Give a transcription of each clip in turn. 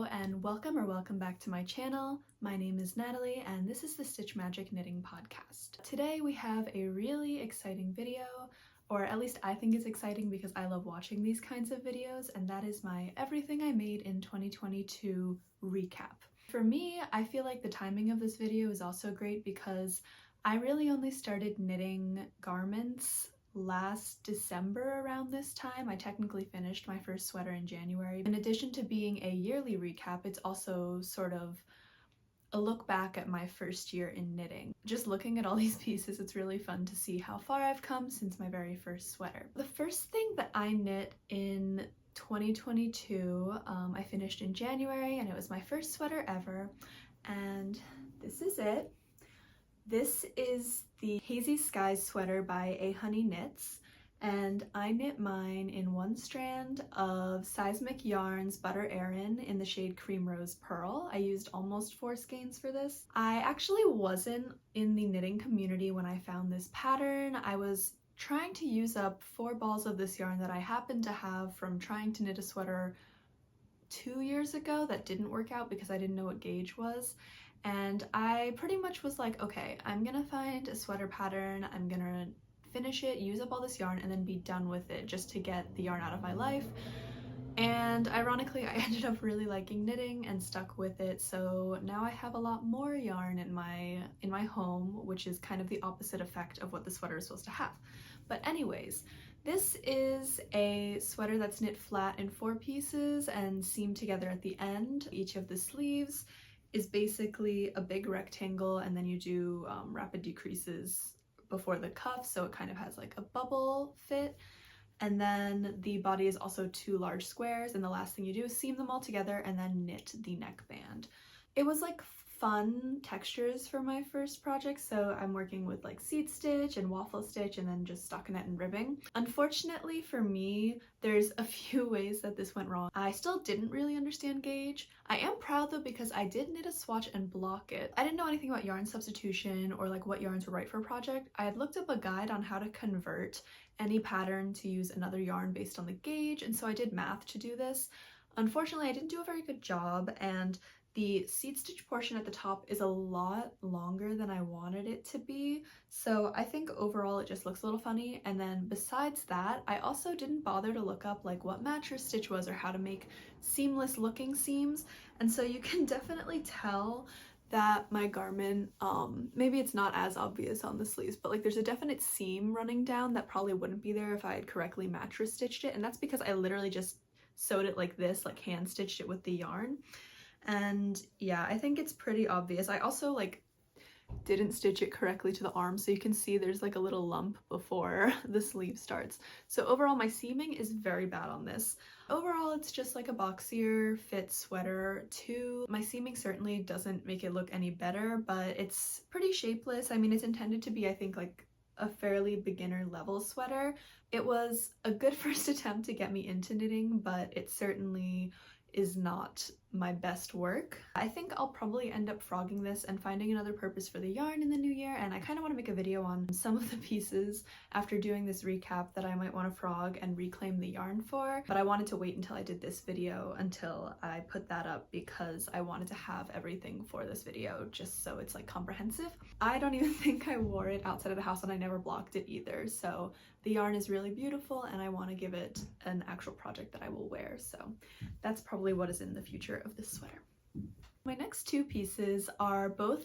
Hello and welcome back to my channel. My name is Natalie and this is the Stitch Magic Knitting Podcast. Today we have a really exciting video, or at least I think it's exciting because I love watching these kinds of videos, and that is my Everything I Made in 2022 recap. For me, I feel like the timing of this video is also great because I really only started knitting garments last December around this time. I technically finished my first sweater in January. In addition to being a yearly recap, it's also sort of a look back at my first year in knitting. Just looking at all these pieces, it's really fun to see how far I've come since my very first sweater. The first thing that I knit in 2022, I finished in January, and it was my first sweater ever, and this is it. This is the Hazy Skies Sweater by ahoneyknits, and I knit mine in one strand of Seismic Yarns Butter Aran in the shade Cream Rose Purl. I used almost 4 skeins for this. I actually wasn't in the knitting community when I found this pattern. I was trying to use up 4 balls of this yarn that I happened to have from trying to knit a sweater 2 years ago that didn't work out because I didn't know what gauge was. And I pretty much was like, okay, I'm gonna find a sweater pattern, I'm gonna finish it, use up all this yarn, and then be done with it just to get the yarn out of my life. And ironically, I ended up really liking knitting and stuck with it, so now I have a lot more yarn in my home, which is kind of the opposite effect of what the sweater is supposed to have. But anyways, this is a sweater that's knit flat in 4 pieces and seamed together at the end. Each of the sleeves is basically a big rectangle, and then you do rapid decreases before the cuff, so it kind of has like a bubble fit. And then the body is also 2 large squares, and the last thing you do is seam them all together and then knit the neckband. It was like fun textures for my first project, so I'm working with like seed stitch and waffle stitch and then just stockinette and ribbing. Unfortunately for me, there's a few ways that this went wrong. I still didn't really understand gauge. I am proud though because I did knit a swatch and block it. I didn't know anything about yarn substitution or like what yarns were right for a project. I had looked up a guide on how to convert any pattern to use another yarn based on the gauge, and so I did math to do this. Unfortunately, I didn't do a very good job, and the seed stitch portion at the top is a lot longer than I wanted it to be, so I think overall it just looks a little funny. And then besides that, I also didn't bother to look up like what mattress stitch was or how to make seamless looking seams, and so you can definitely tell that my garment, maybe it's not as obvious on the sleeves, but like there's a definite seam running down that probably wouldn't be there if I had correctly mattress stitched it, and that's because I literally just sewed it like this, like hand stitched it with the yarn. And yeah, I think it's pretty obvious. I also like didn't stitch it correctly to the arm, so you can see there's like a little lump before the sleeve starts. So overall my seaming is very bad on this. Overall it's just like a boxier fit sweater too. My seaming certainly doesn't make it look any better, but it's pretty shapeless. I mean, it's intended to be, I think, like a fairly beginner level sweater. It was a good first attempt to get me into knitting, but it certainly is not my best work. I think I'll probably end up frogging this and finding another purpose for the yarn in the new year, and I kind of want to make a video on some of the pieces after doing this recap that I might want to frog and reclaim the yarn for, but I wanted to wait until I did this video until I put that up because I wanted to have everything for this video just so it's like comprehensive. I don't even think I wore it outside of the house, and I never blocked it either, so the yarn is really beautiful and I want to give it an actual project that I will wear, so that's probably what is in the future of this sweater. My next 2 pieces are both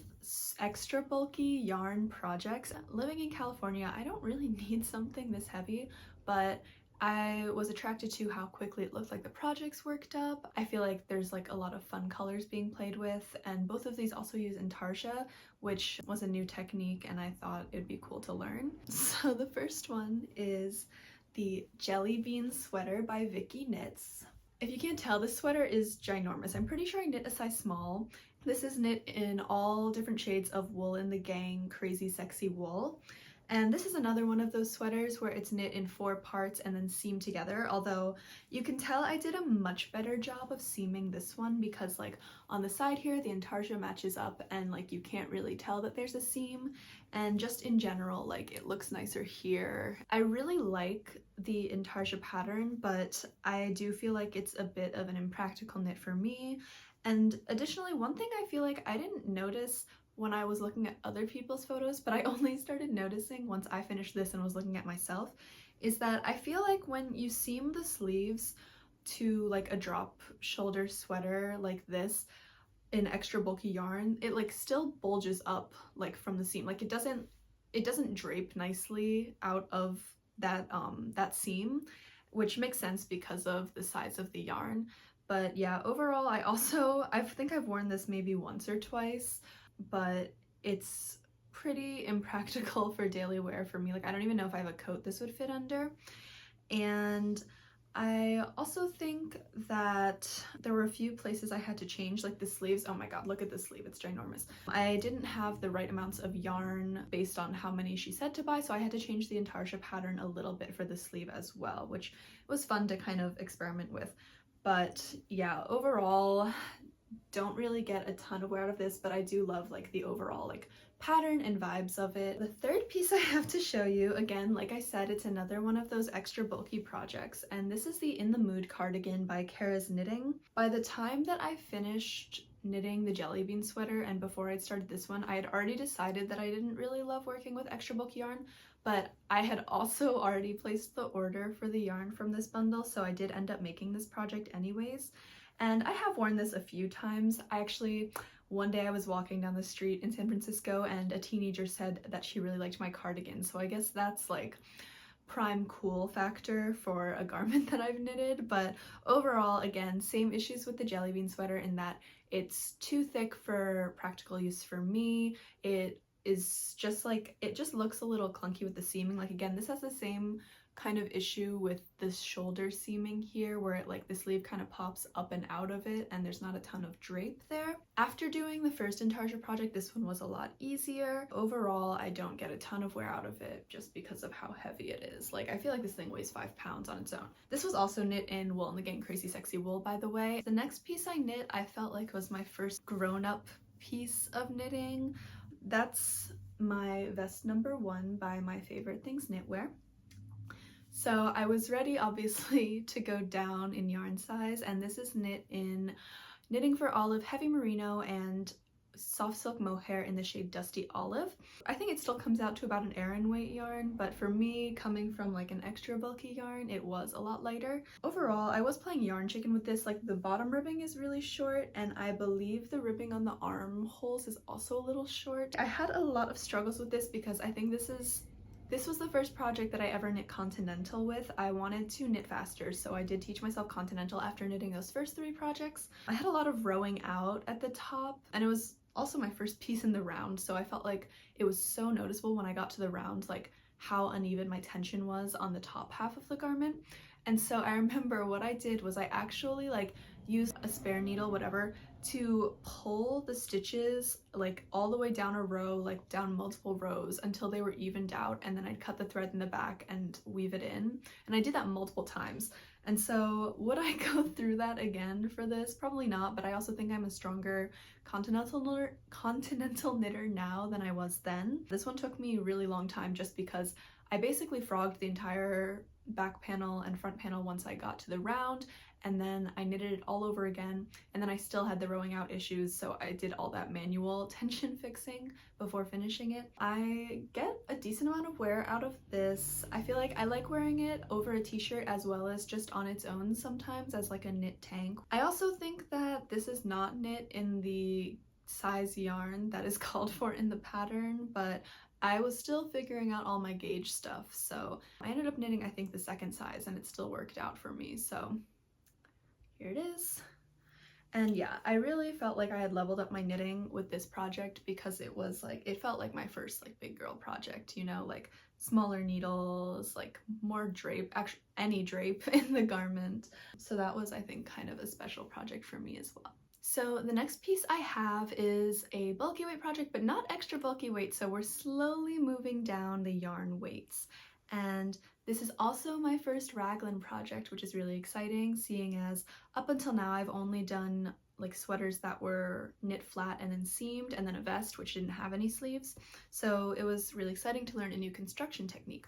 extra bulky yarn projects. Living in California, I don't really need something this heavy, but I was attracted to how quickly it looked like the projects worked up. I feel like there's like a lot of fun colors being played with, and both of these also use intarsia, which was a new technique and I thought it'd be cool to learn. So the first one is the Jellybean Sweater by Vicky Knits. If you can't tell, this sweater is ginormous. I'm pretty sure I knit a size small. This is knit in all different shades of Wool in the Gang Crazy Sexy Wool. And this is another one of those sweaters where it's knit in 4 parts and then seamed together, although you can tell I did a much better job of seaming this one because like on the side here the intarsia matches up and like you can't really tell that there's a seam, and just in general like it looks nicer here. I really like the intarsia pattern, but I do feel like it's a bit of an impractical knit for me. And additionally, one thing I feel like I didn't notice when I was looking at other people's photos, but I only started noticing once I finished this and was looking at myself, is that I feel like when you seam the sleeves to like a drop shoulder sweater like this in extra bulky yarn, it like still bulges up like from the seam. Like it doesn't drape nicely out of that that seam, which makes sense because of the size of the yarn. But yeah, overall I think I've worn this maybe once or twice, but it's pretty impractical for daily wear for me. Like I don't even know if I have a coat this would fit under. And I also think that there were a few places I had to change, like the sleeves. Oh my god, look at this sleeve, it's ginormous. I didn't have the right amounts of yarn based on how many she said to buy, so I had to change the intarsia pattern a little bit for the sleeve as well, which was fun to kind of experiment with. But yeah, overall, don't really get a ton of wear out of this, but I do love like the overall like pattern and vibes of it. The third piece I have to show you, again, like I said, it's another one of those extra bulky projects, and this is the In the Moo'd Cardigan by karas.knit.eng. By the time that I finished knitting the Jellybean Sweater and before I'd started this one, I had already decided that I didn't really love working with extra bulky yarn, but I had also already placed the order for the yarn from this bundle, so I did end up making this project anyways. And I have worn this a few times. One day I was walking down the street in San Francisco and a teenager said that she really liked my cardigan, so I guess that's like prime cool factor for a garment that I've knitted. But overall, again, same issues with the Jellybean Sweater in that it's too thick for practical use for me. It just looks a little clunky with the seaming. Like again, this has the same kind of issue with the shoulder seaming here where it like the sleeve kind of pops up and out of it and there's not a ton of drape there. After doing the first intarsia project, this one was a lot easier. Overall, I don't get a ton of wear out of it just because of how heavy it is. Like I feel like this thing weighs 5 pounds on its own. This was also knit in Wool and the Gang Crazy Sexy Wool, by the way. The next piece I knit I felt like was my first grown-up piece of knitting. That's my vest number 1 by My Favorite Things Knitwear. So I was ready obviously to go down in yarn size, and this is knit in Knitting for Olive Heavy Merino and Soft Silk Mohair in the shade Dusty Olive. I think it still comes out to about an Aran weight yarn, but for me, coming from like an extra bulky yarn, it was a lot lighter. Overall, I was playing yarn chicken with this. Like the bottom ribbing is really short, and I believe the ribbing on the armholes is also a little short. I had a lot of struggles with this because I think this was the first project that I ever knit continental with. I wanted to knit faster, so I did teach myself continental after knitting those first 3 projects. I had a lot of rowing out at the top, and it was also my first piece in the round, so I felt like it was so noticeable when I got to the round, like how uneven my tension was on the top half of the garment. And so I remember what I did was I actually like used a spare needle, whatever, to pull the stitches like all the way down a row, like down multiple rows until they were evened out, and then I'd cut the thread in the back and weave it in. And I did that multiple times. And so would I go through that again for this? Probably not, but I also think I'm a stronger continental knitter now than I was then. This one took me a really long time just because I basically frogged the entire back panel and front panel once I got to the round, and then I knitted it all over again, and then I still had the rowing out issues, so I did all that manual tension fixing before finishing it. I get a decent amount of wear out of this. I feel like I like wearing it over a t-shirt as well as just on its own sometimes as like a knit tank. I also think that this is not knit in the size yarn that is called for in the pattern, but I was still figuring out all my gauge stuff, so I ended up knitting I think the 2nd size, and it still worked out for me, so here it is. And yeah, I really felt like I had leveled up my knitting with this project because it was like, it felt like my first like big girl project, you know, like smaller needles, like more drape, actually any drape in the garment. So that was, I think, kind of a special project for me as well. So the next piece I have is a bulky weight project, but not extra bulky weight, so we're slowly moving down the yarn weights. And this is also my first raglan project, which is really exciting, seeing as up until now I've only done like sweaters that were knit flat and then seamed, and then a vest which didn't have any sleeves. So it was really exciting to learn a new construction technique.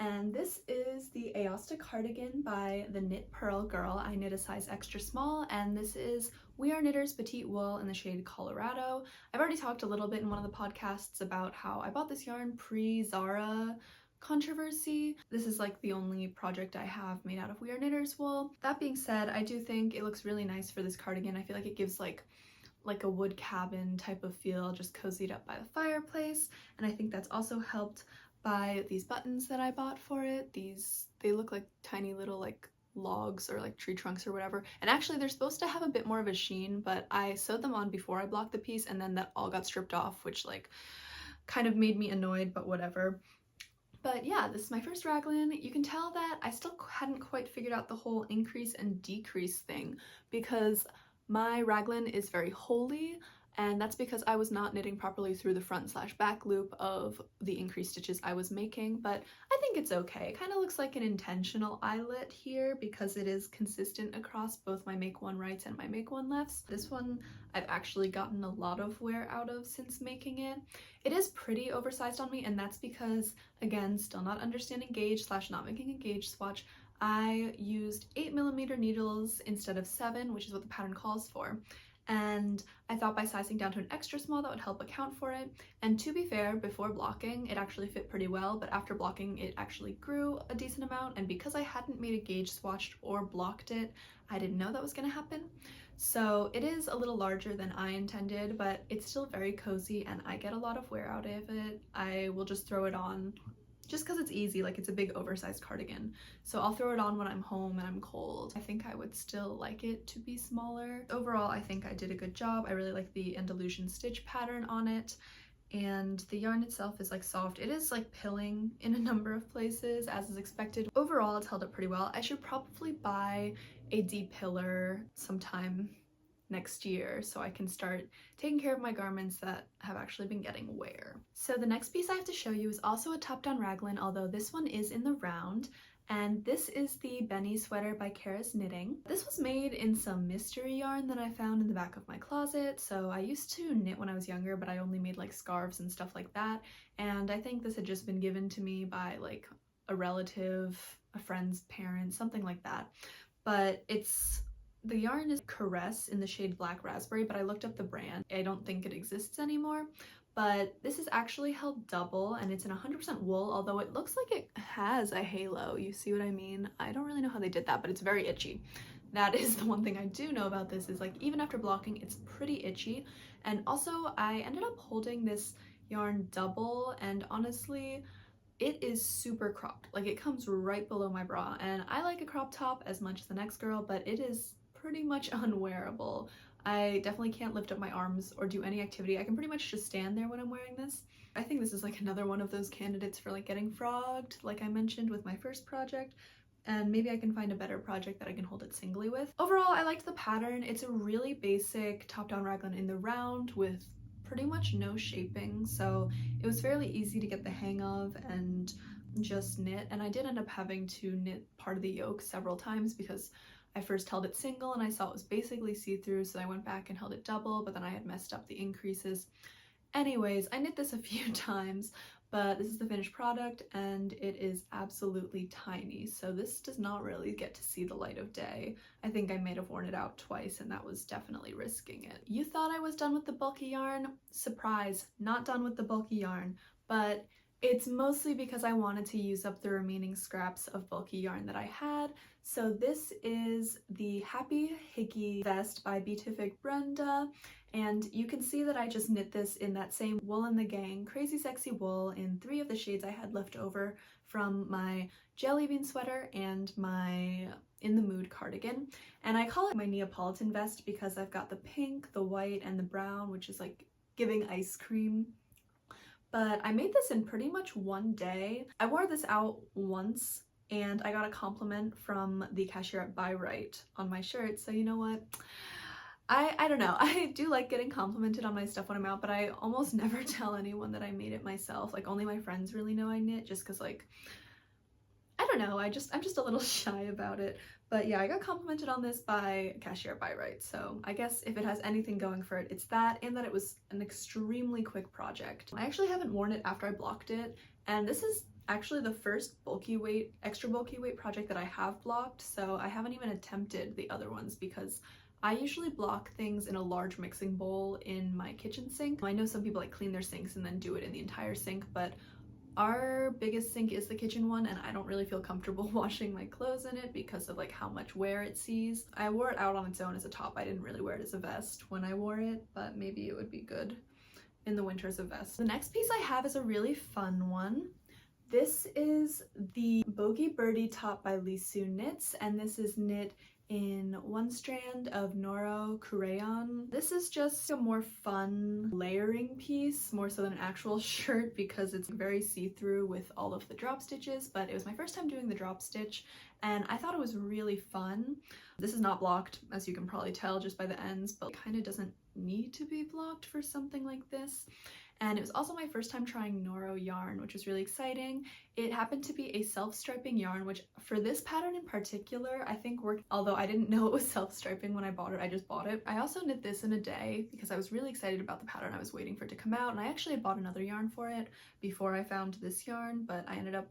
And this is the Aosta Cardigan by the Knit Purl girl. I knit a size extra small, and this is We Are Knitters Petite Wool in the shade Colorado. I've already talked a little bit in one of the podcasts about how I bought this yarn pre-Zara controversy. This is like the only project I have made out of We Are Knitters wool. That being said, I do think it looks really nice for this cardigan. I feel like it gives like a wood cabin type of feel, just cozied up by the fireplace, and I think that's also helped by these buttons that I bought for it. They look like tiny little like logs or like tree trunks or whatever, and actually they're supposed to have a bit more of a sheen, but I sewed them on before I blocked the piece, and then that all got stripped off, which like kind of made me annoyed, but whatever. But yeah, this is my first raglan. You can tell that I still hadn't quite figured out the whole increase and decrease thing, because my raglan is very holey, and that's because I was not knitting properly through the front / back loop of the increased stitches I was making, but I think it's okay. It kind of looks like an intentional eyelet here because it is consistent across both my make one rights and my make one lefts. This one I've actually gotten a lot of wear out of since making it. It is pretty oversized on me, and that's because, again, still not understanding gauge / not making a gauge swatch, I used 8mm needles instead of 7, which is what the pattern calls for. And I thought by sizing down to an extra small that would help account for it. And to be fair, before blocking it actually fit pretty well, but after blocking it actually grew a decent amount, and because I hadn't made a gauge swatched or blocked it, I didn't know that was going to happen. So it is a little larger than I intended, but it's still very cozy and I get a lot of wear out of it. I will just throw it on just because it's easy, like it's a big oversized cardigan. So I'll throw it on when I'm home and I'm cold. I think I would still like it to be smaller. Overall, I think I did a good job. I really like the Andalusian stitch pattern on it. And the yarn itself is like soft. It is like pilling in a number of places, as is expected. Overall, it's held up pretty well. I should probably buy a de-piller sometime next year so I can start taking care of my garments that have actually been getting wear. So the next piece I have to show you is also a top-down raglan, although this one is in the round, and this is the Bennie Sweater by karas.knit.eng. This was made in some mystery yarn that I found in the back of my closet. So I used to knit when I was younger, but I only made like scarves and stuff like that, and I think this had just been given to me by like a relative, a friend's parent, something like that. But the yarn is Caress in the shade Black Raspberry, but I looked up the brand. I don't think it exists anymore, but this is actually held double, and it's in 100% wool, although it looks like it has a halo. You see what I mean? I don't really know how they did that, but it's very itchy. That is the one thing I do know about this, is like even after blocking, it's pretty itchy. And also I ended up holding this yarn double, and honestly, it is super cropped. Like it comes right below my bra, and I like a crop top as much as the next girl, but it is pretty much unwearable. I definitely can't lift up my arms or do any activity. I can pretty much just stand there when I'm wearing this. I think this is like another one of those candidates for like getting frogged, like I mentioned with my first project, and maybe I can find a better project that I can hold it singly with. Overall, I liked the pattern. It's a really basic top-down raglan in the round with pretty much no shaping, so it was fairly easy to get the hang of and just knit. And I did end up having to knit part of the yoke several times because I first held it single and I saw it was basically see-through, so I went back and held it double, but then I had messed up the increases. Anyways, I knit this a few times, but this is the finished product and it is absolutely tiny, so this does not really get to see the light of day. I think I may have worn it out twice, and that was definitely risking it. You thought I was done with the bulky yarn? Surprise, not done with the bulky yarn, but it's mostly because I wanted to use up the remaining scraps of bulky yarn that I had. So this is the Happy Hygge vest by Beatific Brenda, and you can see that I just knit this in that same Wool in the Gang Crazy Sexy wool in 3 of the shades I had left over from my Jellybean Sweater and my In the Moo'd Cardigan. And I call it my Neapolitan vest because I've got the pink, the white, and the brown, which is like giving ice cream. But I made this in pretty much one day. I wore this out once and I got a compliment from the cashier at Buy Right on my shirt, so you know what? I don't know. I do like getting complimented on my stuff when I'm out, but I almost never tell anyone that I made it myself. Like only my friends really know I knit, just because like, I don't know, I'm just a little shy about it. But yeah, I got complimented on this by Cashier by Right, so I guess if it has anything going for it, it's that, and that it was an extremely quick project. I actually haven't worn it after I blocked it, and this is actually the first extra bulky weight project that I have blocked, so I haven't even attempted the other ones because I usually block things in a large mixing bowl in my kitchen sink. I know some people like clean their sinks and then do it in the entire sink, but our biggest sink is the kitchen one, and I don't really feel comfortable washing my clothes in it because of like how much wear it sees. I wore it out on its own as a top. I didn't really wear it as a vest when I wore it, but maybe it would be good in the winter as a vest. The next piece I have is a really fun one. This is the Bogey Birdie top by Lisu Knits, and this is knit in one strand of Noro crayon. This is just a more fun layering piece, more so than an actual shirt, because it's very see-through with all of the drop stitches, but it was my first time doing the drop stitch and I thought it was really fun. This is not blocked, as you can probably tell just by the ends, but it kind of doesn't need to be blocked for something like this. And it was also my first time trying Noro yarn, which was really exciting. It happened to be a self-striping yarn, which for this pattern in particular, I think worked, although I didn't know it was self-striping when I bought it, I just bought it. I also knit this in a day because I was really excited about the pattern. I was waiting for it to come out, and I actually bought another yarn for it before I found this yarn, but I ended up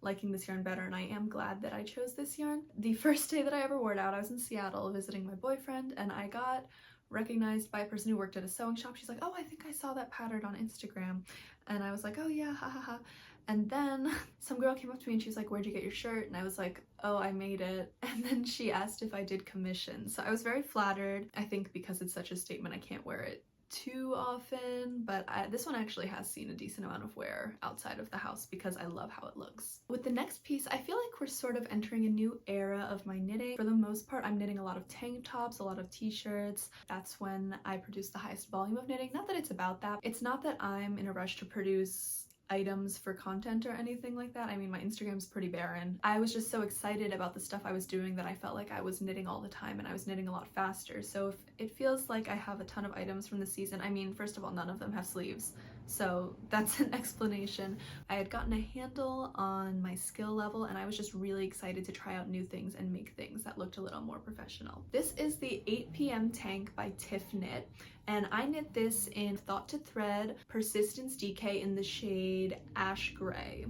liking this yarn better, and I am glad that I chose this yarn. The first day that I ever wore it out, I was in Seattle visiting my boyfriend, and I got recognized by a person who worked at a sewing shop. She's like, oh, I think I saw that pattern on Instagram. And I was like, oh yeah, ha ha ha. And then some girl came up to me and she was like, where'd you get your shirt? And I was like, oh, I made it. And then she asked if I did commission. So I was very flattered. I think because it's such a statement, I can't wear it too often, but this one actually has seen a decent amount of wear outside of the house because I love how it looks. With the next piece, I feel like we're sort of entering a new era of my knitting. For the most part, I'm knitting a lot of tank tops, a lot of t-shirts. That's when I produce the highest volume of knitting. Not that it's about that. It's not that I'm in a rush to produce items for content or anything like that. I mean, my Instagram's pretty barren. I was just so excited about the stuff I was doing that I felt like I was knitting all the time, and I was knitting a lot faster. So if it feels like I have a ton of items from the season, I mean, first of all, none of them have sleeves, so that's an explanation. I had gotten a handle on my skill level, and I was just really excited to try out new things and make things that looked a little more professional. This is the 8 p.m. tank by Tiff Knit, and I knit this in Thought to Thread Persistence DK in the shade Ash Gray,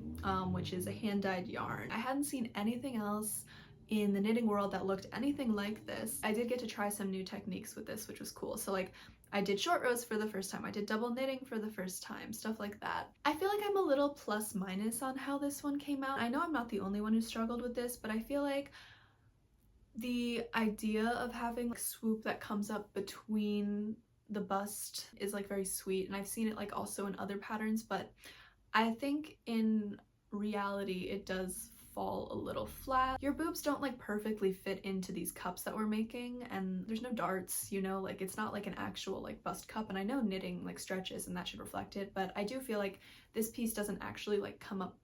which is a hand-dyed yarn. I hadn't seen anything else in the knitting world that looked anything like this. I did get to try some new techniques with this, which was cool. So like, I did short rows for the first time, I did double knitting for the first time, stuff like that. I feel like I'm a little plus minus on how this one came out. I know I'm not the only one who struggled with this, but I feel like the idea of having a swoop that comes up between the bust is like very sweet, and I've seen it like also in other patterns, but I think in reality it does fall a little flat. Your boobs don't like perfectly fit into these cups that we're making, and there's no darts, you know, like it's not like an actual like bust cup, and I know knitting like stretches and that should reflect it, but I do feel like this piece doesn't actually like come up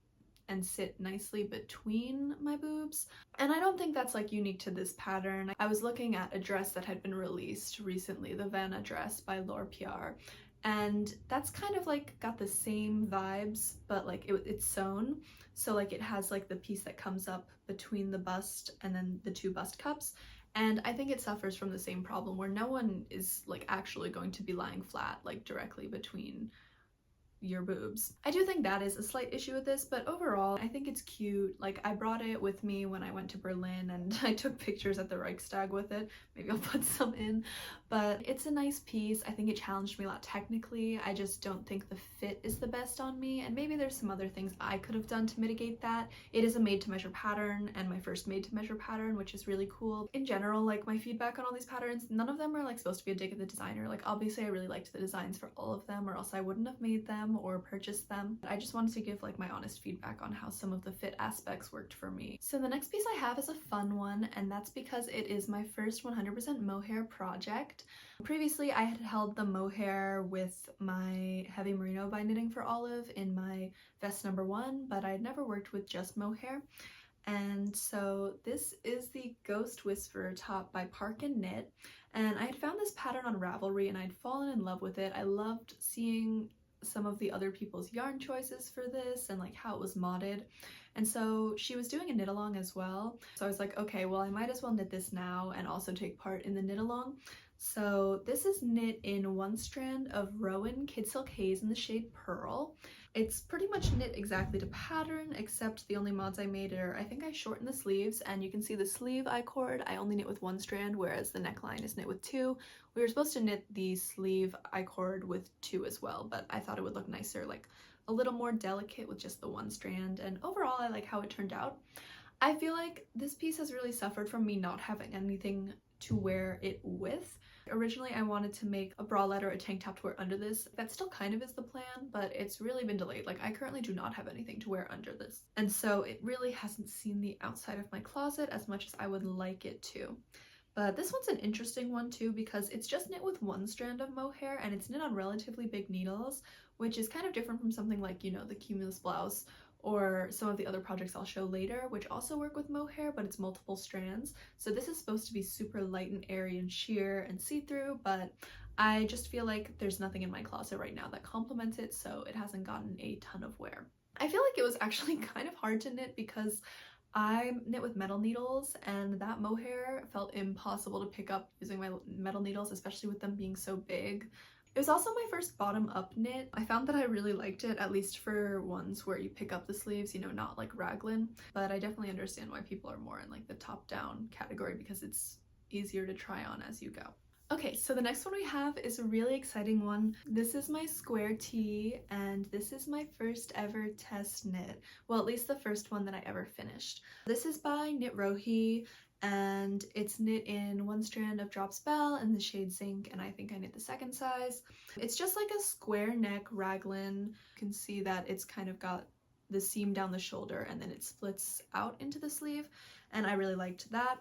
and sit nicely between my boobs. And I don't think that's like unique to this pattern. I was looking at a dress that had been released recently, the Vanna dress by Laure Piar, and that's kind of like got the same vibes, but like it's sewn, so like it has like the piece that comes up between the bust and then the two bust cups, and I think it suffers from the same problem where no one is like actually going to be lying flat like directly between your boobs. I do think that is a slight issue with this, but overall I think it's cute. Like, I brought it with me when I went to Berlin and I took pictures at the Reichstag with it. Maybe I'll put some in, but it's a nice piece. I think it challenged me a lot technically. I just don't think the fit is the best on me, and maybe there's some other things I could have done to mitigate that. It is a made to measure pattern, and my first made to measure pattern, which is really cool. In general, like, my feedback on all these patterns, none of them are like supposed to be a dig at the designer. Like, obviously I really liked the designs for all of them, or else I wouldn't have made them or purchased them. I just wanted to give like my honest feedback on how some of the fit aspects worked for me. So the next piece I have is a fun one, and that's because it is my first 100% mohair project. Previously I had held the mohair with my Heavy Merino by Knitting for Olive in my vest number 1, but I'd never worked with just mohair. And so this is the Ghost Whisperer top by Park and Knit, And I had found this pattern on Ravelry and I'd fallen in love with it. I loved seeing some of the other people's yarn choices for this and like how it was modded. And so she was doing a knit along as well. So I was like, okay, well I might as well knit this now and also take part in the knit along. So this is knit in one strand of Rowan Kid Silk Haze in the shade Purl. It's pretty much knit exactly to pattern, except the only mods I made are, I think I shortened the sleeves, and you can see the sleeve I-cord I only knit with one strand, whereas the neckline is knit with two. We were supposed to knit the sleeve I-cord with two as well, but I thought it would look nicer, like a little more delicate with just the one strand, and overall I like how it turned out. I feel like this piece has really suffered from me not having anything to wear it with. Originally I wanted to make a bralette or a tank top to wear under this. That still kind of is the plan, but it's really been delayed. Like I currently do not have anything to wear under this. And so it really hasn't seen the outside of my closet as much as I would like it to. But this one's an interesting one too because it's just knit with one strand of mohair and it's knit on relatively big needles, which is kind of different from something like, you know, the Cumulus Blouse or some of the other projects I'll show later, which also work with mohair, but it's multiple strands. So this is supposed to be super light and airy and sheer and see-through, but I just feel like there's nothing in my closet right now that complements it, so it hasn't gotten a ton of wear. I feel like it was actually kind of hard to knit because I knit with metal needles and that mohair felt impossible to pick up using my metal needles, especially with them being so big. It was also my first bottom-up knit. I found that I really liked it, at least for ones where you pick up the sleeves, you know, not like raglan. But I definitely understand why people are more in like the top-down category because it's easier to try on as you go. Okay, so the next one we have is a really exciting one. This is my square tee, and this is my first ever test knit. Well, at least the first one that I ever finished. This is by Knitwear, and it's knit in one strand of Drops Bell in the shade Zinc, and I think I knit the second size. It's just like a square neck raglan. You can see that it's kind of got the seam down the shoulder and then it splits out into the sleeve, and I really liked that.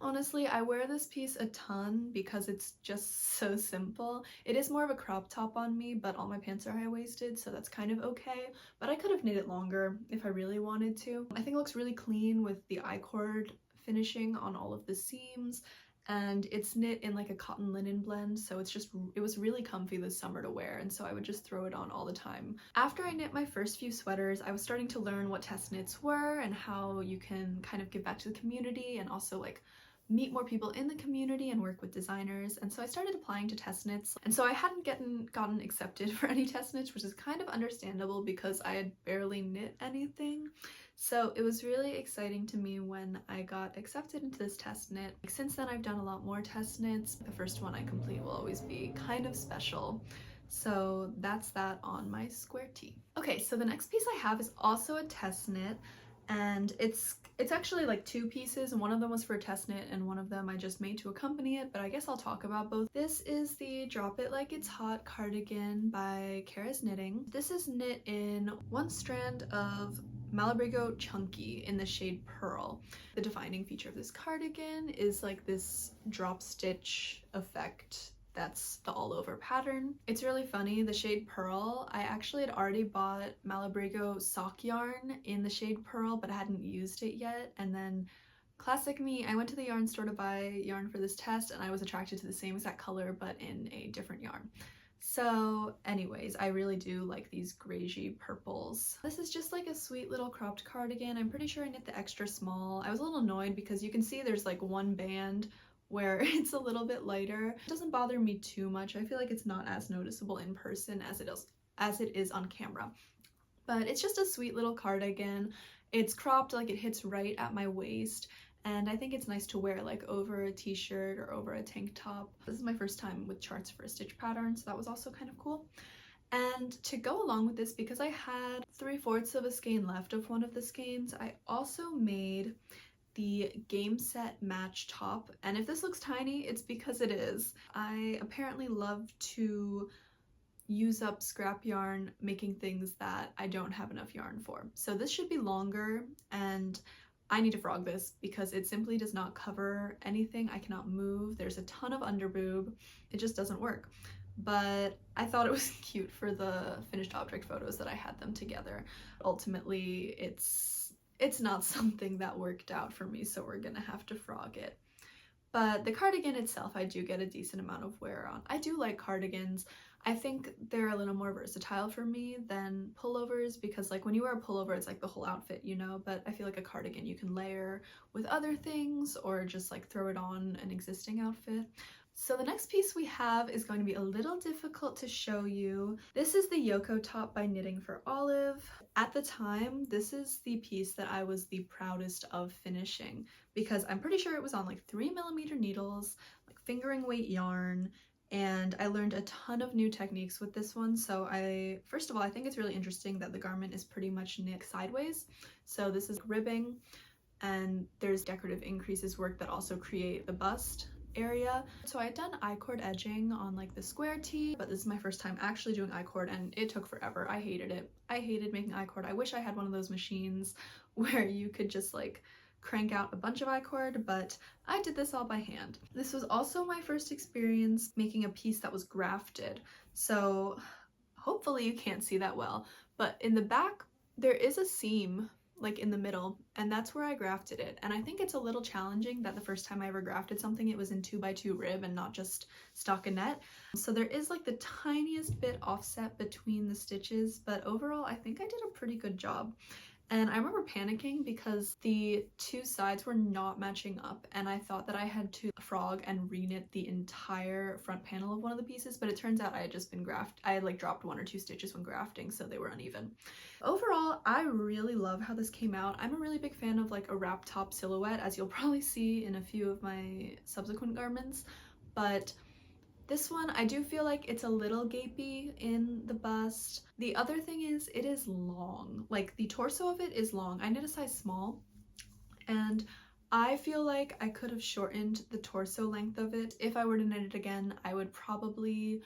Honestly, I wear this piece a ton because it's just so simple. It is more of a crop top on me, but all my pants are high-waisted, so that's kind of okay. But I could have knit it longer if I really wanted to. I think it looks really clean with the I-cord finishing on all of the seams, and it's knit in like a cotton linen blend, so it was really comfy this summer to wear, and so I would just throw it on all the time. After I knit my first few sweaters, I was starting to learn what test knits were and how you can kind of give back to the community and also like meet more people in the community and work with designers, and so I started applying to test knits. And so I hadn't gotten accepted for any test knits, which is kind of understandable because I had barely knit anything. So it was really exciting to me when I got accepted into this test knit. Since then I've done a lot more test knits. The first one I complete will always be kind of special. So that's that on my square tee. Okay, so the next piece I have is also a test knit, and it's actually like two pieces, and one of them was for a test knit and one of them I just made to accompany it, but I guess I'll talk about both. This is the Drop It Like It's Hot cardigan by karas.knit.eng. This is knit in one strand of Malabrigo Chunky in the shade Purl. The defining feature of this cardigan is like this drop stitch effect that's the all over pattern. It's really funny, the shade Purl, I actually had already bought Malabrigo sock yarn in the shade Purl, but I hadn't used it yet, and then classic me, I went to the yarn store to buy yarn for this test and I was attracted to the same exact color but in a different yarn. So anyways, I really do like these greigey purples. This is just like a sweet little cropped cardigan. I'm pretty sure I knit the extra small. I was a little annoyed because you can see there's like one band where it's a little bit lighter. It doesn't bother me too much. I feel like it's not as noticeable in person as it is on camera. But it's just a sweet little cardigan. It's cropped, like it hits right at my waist, and I think it's nice to wear like over a t-shirt or over a tank top. This is my first time with charts for a stitch pattern, so that was also kind of cool. And to go along with this, because I had 3/4 of a skein left of one of the skeins, I also made the game set match top, and if this looks tiny, it's because it is. I apparently love to use up scrap yarn making things that I don't have enough yarn for. So this should be longer, and I need to frog this because it simply does not cover anything. I cannot move. There's a ton of underboob. It just doesn't work. But I thought it was cute for the finished object photos that I had them together. Ultimately, it's not something that worked out for me, so we're gonna have to frog it. But the cardigan itself, I do get a decent amount of wear on. I do like cardigans. I think they're a little more versatile for me than pullovers, because like when you wear a pullover, it's like the whole outfit, you know, but I feel like a cardigan you can layer with other things or just like throw it on an existing outfit. So the next piece we have is going to be a little difficult to show you. This is the Yoko top by Knitting for Olive. At the time, this is the piece that I was the proudest of finishing, because I'm pretty sure it was on like 3mm needles, like fingering weight yarn, and I learned a ton of new techniques with this one. So first of all, I think it's really interesting that the garment is pretty much knit sideways. So this is ribbing, and there's decorative increases work that also create the bust area. So I had done I-cord edging on like the square tee, but this is my first time actually doing I-cord, and it took forever. I hated it. I hated making I-cord. I wish I had one of those machines where you could just like crank out a bunch of I-cord, but I did this all by hand. This was also my first experience making a piece that was grafted, so hopefully you can't see that well, but in the back there is a seam like in the middle, and that's where I grafted it. And I think it's a little challenging that the first time I ever grafted something, it was in 2x2 rib and not just stockinette. So there is like the tiniest bit offset between the stitches, but overall I think I did a pretty good job. And I remember panicking because the two sides were not matching up, and I thought that I had to frog and reknit the entire front panel of one of the pieces, but it turns out I had just been I had like dropped 1 or 2 stitches when grafting, so they were uneven. Overall, I really love how this came out. I'm a really big fan of like a wrap top silhouette, as you'll probably see in a few of my subsequent garments, but this one, I do feel like it's a little gapey in the bust. The other thing is it is long. Like the torso of it is long. I knit a size small, and I feel like I could have shortened the torso length of it. If I were to knit it again, I would probably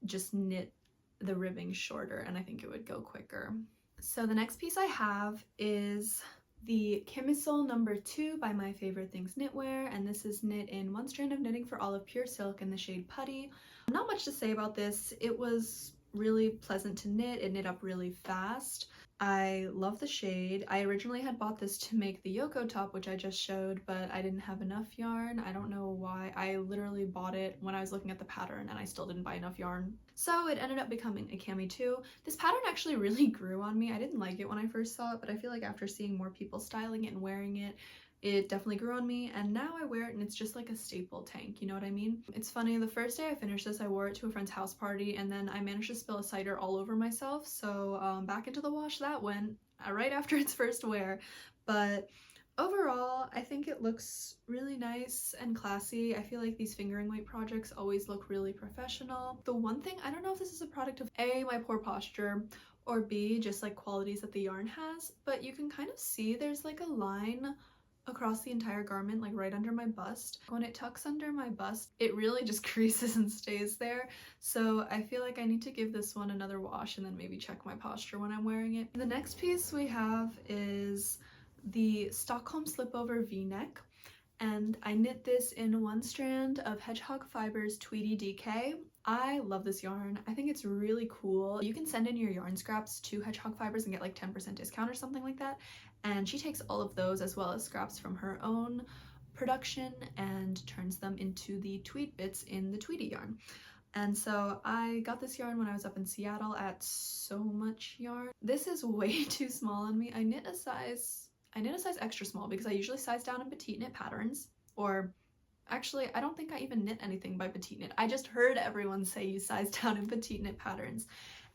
just knit the ribbing shorter, and I think it would go quicker. So the next piece I have is the Camisole No. 2 by My Favorite Things Knitwear, and this is knit in 1 strand of Knitting for Olive pure silk in the shade Putty. Not much to say about this. It was really pleasant to knit. It knit up really fast. I love the shade. I originally had bought this to make the Yoko top, which I just showed, but I didn't have enough yarn. I don't know why. I literally bought it when I was looking at the pattern and I still didn't buy enough yarn. So it ended up becoming a cami too. This pattern actually really grew on me. I didn't like it when I first saw it, but I feel like after seeing more people styling it and wearing it, it definitely grew on me, and now I wear it and it's just like a staple tank, you know what I mean? It's funny, the first day I finished this, I wore it to a friend's house party, and then I managed to spill a cider all over myself, so back into the wash that went right after its first wear. But overall, I think it looks really nice and classy. I feel like these fingering weight projects always look really professional. The one thing, I don't know if this is a product of A, my poor posture, or B, just like qualities that the yarn has, but you can kind of see there's like a line across the entire garment, like right under my bust. When it tucks under my bust, it really just creases and stays there. So I feel like I need to give this one another wash and then maybe check my posture when I'm wearing it. The next piece we have is the Stockholm Slipover V-neck, and I knit this in 1 strand of Hedgehog Fibers Tweedy DK. I love this yarn. I think it's really cool. You can send in your yarn scraps to Hedgehog Fibers and get like 10% discount or something like that, and she takes all of those as well as scraps from her own production and turns them into the tweed bits in the Tweedy yarn. And so I got this yarn when I was up in Seattle at So Much Yarn. This is way too small on me. I knit a size extra small because I usually size down in petite knit patterns, or actually I don't think I even knit anything by petite knit. I just heard everyone say you size down in petite knit patterns.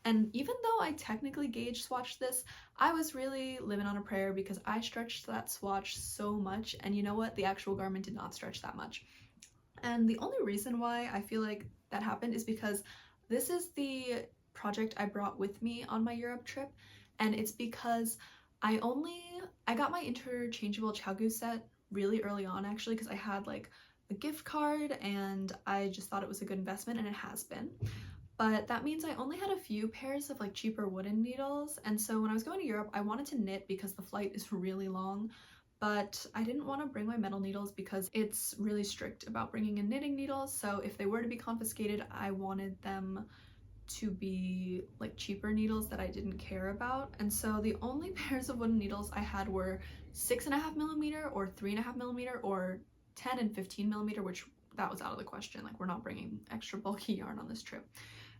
And even though I technically gauge swatched this, I was really living on a prayer because I stretched that swatch so much, and you know what? The actual garment did not stretch that much. And the only reason why I feel like that happened is because this is the project I brought with me on my Europe trip, and it's because I got my interchangeable Chagu set really early on, actually, because I had like a gift card and I just thought it was a good investment, and it has been. But that means I only had a few pairs of like cheaper wooden needles, and so when I was going to Europe I wanted to knit because the flight is really long, but I didn't want to bring my metal needles because it's really strict about bringing in knitting needles, so if they were to be confiscated I wanted them to be like cheaper needles that I didn't care about. And so the only pairs of wooden needles I had were 6.5mm or 3.5mm or 10 and 15 millimeter, which that was out of the question. Like, we're not bringing extra bulky yarn on this trip.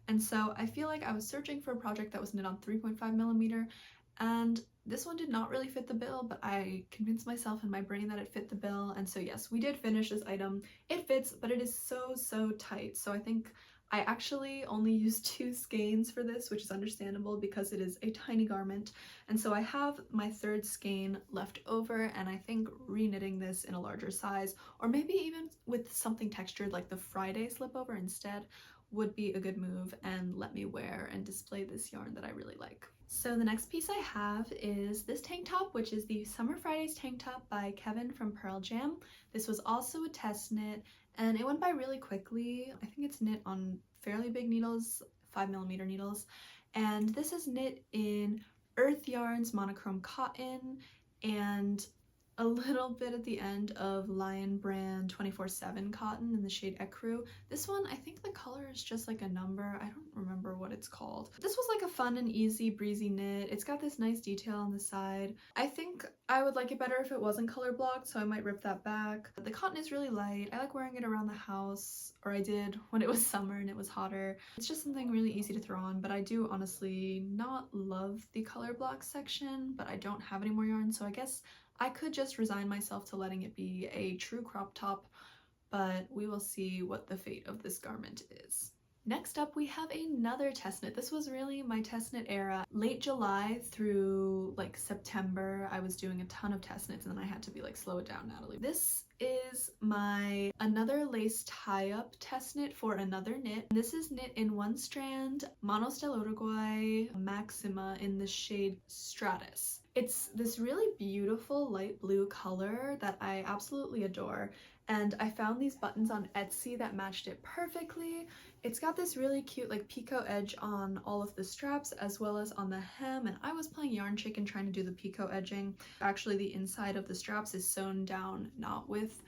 And so I feel like I was searching for a project that was knit on 3.5 millimeter, and this one did not really fit the bill, but I convinced myself in my brain that it fit the bill. And so yes, we did finish this item. It fits, but it is so tight. So I think I actually only used 2 skeins for this, which is understandable because it is a tiny garment. And so I have my 3rd skein left over, and I think reknitting this in a larger size, or maybe even with something textured like the Friday slipover instead, would be a good move and let me wear and display this yarn that I really like. So the next piece I have is this tank top, which is the Summer Fridays tank top by Kevin from Purl Jam. This was also a test knit, and it went by really quickly. I think it's knit on fairly big needles, 5mm needles, and this is knit in Earth Yarns monochrome cotton and a little bit at the end of Lion brand 24/7 cotton in the shade Ecru. This one, I think the color is just like a number. I don't remember what it's called. This was like a fun and easy breezy knit. It's got this nice detail on the side. I think I would like it better if it wasn't color blocked, so I might rip that back. The cotton is really light. I like wearing it around the house, or I did when it was summer and it was hotter. It's just something really easy to throw on, but I do honestly not love the color block section, but I don't have any more yarn, so I guess I could just resign myself to letting it be a true crop top, but we will see what the fate of this garment is. Next up, we have another test knit. This was really my test knit era. Late July through like September, I was doing a ton of test knits, and then I had to be like, slow it down, Natalie. This is my another lace tie-up test knit for another knit. This is knit in 1 strand Monostel Uruguay Maxima in the shade Stratus. It's this really beautiful light blue color that I absolutely adore, and I found these buttons on Etsy that matched it perfectly. It's got this really cute like picot edge on all of the straps as well as on the hem, and I was playing yarn chicken trying to do the picot edging. Actually, the inside of the straps is sewn down not with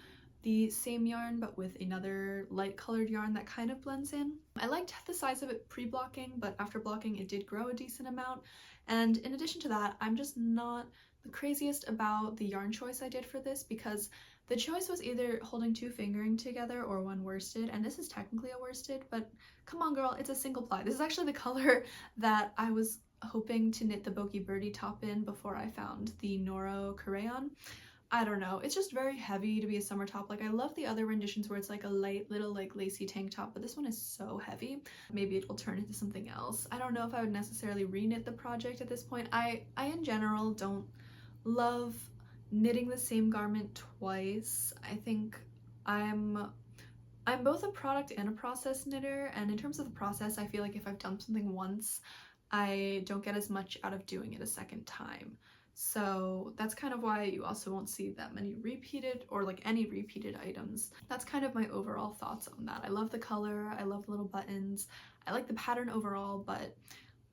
the same yarn but with another light colored yarn that kind of blends in. I liked the size of it pre-blocking, but after blocking it did grow a decent amount. And in addition to that, I'm just not the craziest about the yarn choice I did for this, because the choice was either holding 2 fingering together or 1 worsted, and this is technically a worsted, but come on girl, it's a single ply. This is actually the color that I was hoping to knit the Bogey Birdie top in before I found the Noro crayon. I don't know, it's just very heavy to be a summer top. Like, I love the other renditions where it's like a light little like lacy tank top, but this one is so heavy. Maybe it will turn into something else. I don't know if I would necessarily reknit the project at this point. I in general don't love knitting the same garment twice. I think I'm both a product and a process knitter, and in terms of the process, I feel like if I've done something once, I don't get as much out of doing it a second time. So that's kind of why you also won't see that many repeated, or like any repeated items. That's kind of my overall thoughts on that. I love the color, I love the little buttons, I like the pattern overall, but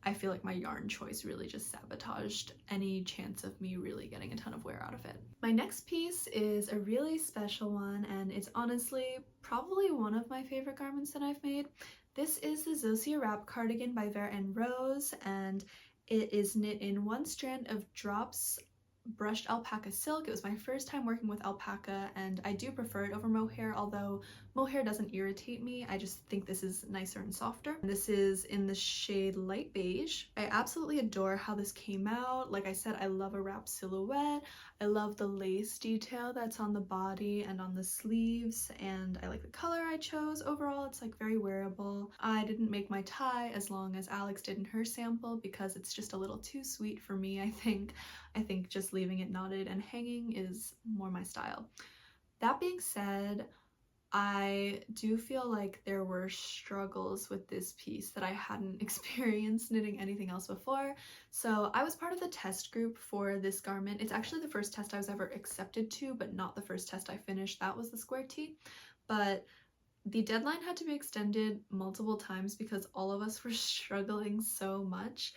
I feel like my yarn choice really just sabotaged any chance of me really getting a ton of wear out of it. My next piece is a really special one, and it's honestly probably one of my favorite garments that I've made. This is the Zosia wrap cardigan by Vera and Rose, and it is knit in 1 strand of drops brushed alpaca silk. It was my first time working with alpaca, and I do prefer it over mohair, although mohair doesn't irritate me. I just think this is nicer and softer. This is in the shade light beige. I absolutely adore how this came out. Like I said, I love a wrap silhouette. I love the lace detail that's on the body and on the sleeves, and I like the color I chose. Overall, it's like very wearable. I didn't make my tie as long as Alex did in her sample because it's just a little too sweet for me, I think. I think just leaving it knotted and hanging is more my style. That being said, I do feel like there were struggles with this piece that I hadn't experienced knitting anything else before. So I was part of the test group for this garment. It's actually the first test I was ever accepted to, but not the first test I finished. That was the Skort tee. But the deadline had to be extended multiple times because all of us were struggling so much.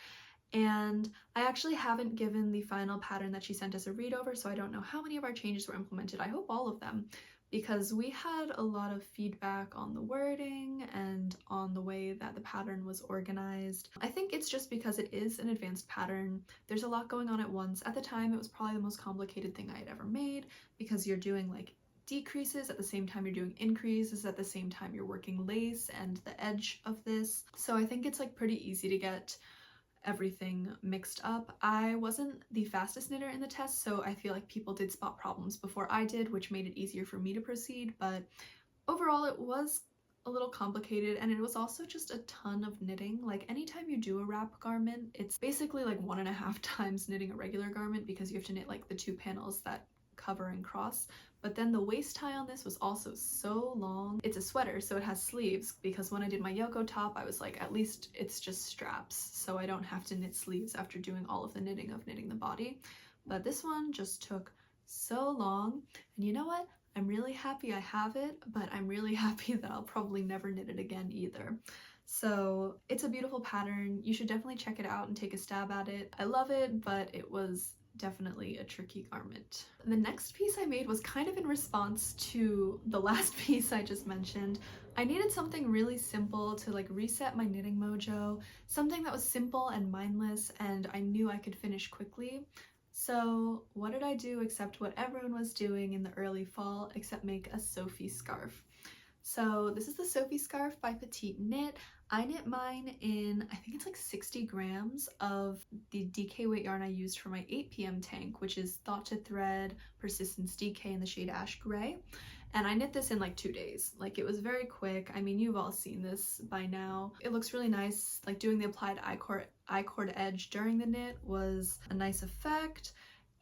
And I actually haven't given the final pattern that she sent us a read over, so I don't know how many of our changes were implemented. I hope all of them, because we had a lot of feedback on the wording and on the way that the pattern was organized. I think it's just because it is an advanced pattern. There's a lot going on at once. At the time, it was probably the most complicated thing I had ever made, because you're doing like decreases at the same time you're doing increases, at the same time you're working lace and the edge of this. So I think it's like pretty easy to get everything mixed up. I wasn't the fastest knitter in the test, so I feel like people did spot problems before I did, which made it easier for me to proceed, but overall it was a little complicated, and it was also just a ton of knitting. Like anytime you do a wrap garment, it's basically like 1.5 times knitting a regular garment because you have to knit like the 2 panels that cover and cross. But then the waist tie on this was also so long. It's a sweater, so it has sleeves, because when I did my Yoko top, I was like, at least it's just straps, so I don't have to knit sleeves after doing all of the knitting of knitting the body. But this one just took so long, and you know what? I'm really happy I have it, but I'm really happy that I'll probably never knit it again either. So it's a beautiful pattern. You should definitely check it out and take a stab at it. I love it, but it was definitely a tricky garment. The next piece I made was kind of in response to the last piece I just mentioned. I needed something really simple to like reset my knitting mojo, something that was simple and mindless and I knew I could finish quickly. So what did I do except what everyone was doing in the early fall, except make a Sophie scarf. So this is the Sophie scarf by Petite Knit. I knit mine in, I think it's like 60 grams of the DK weight yarn I used for my 8 p.m. tank, which is Thought to Thread Persistence DK in the shade Ash Gray. And I knit this in like 2 days. Like it was very quick. I mean, you've all seen this by now. It looks really nice. Like doing the applied I-cord edge during the knit was a nice effect.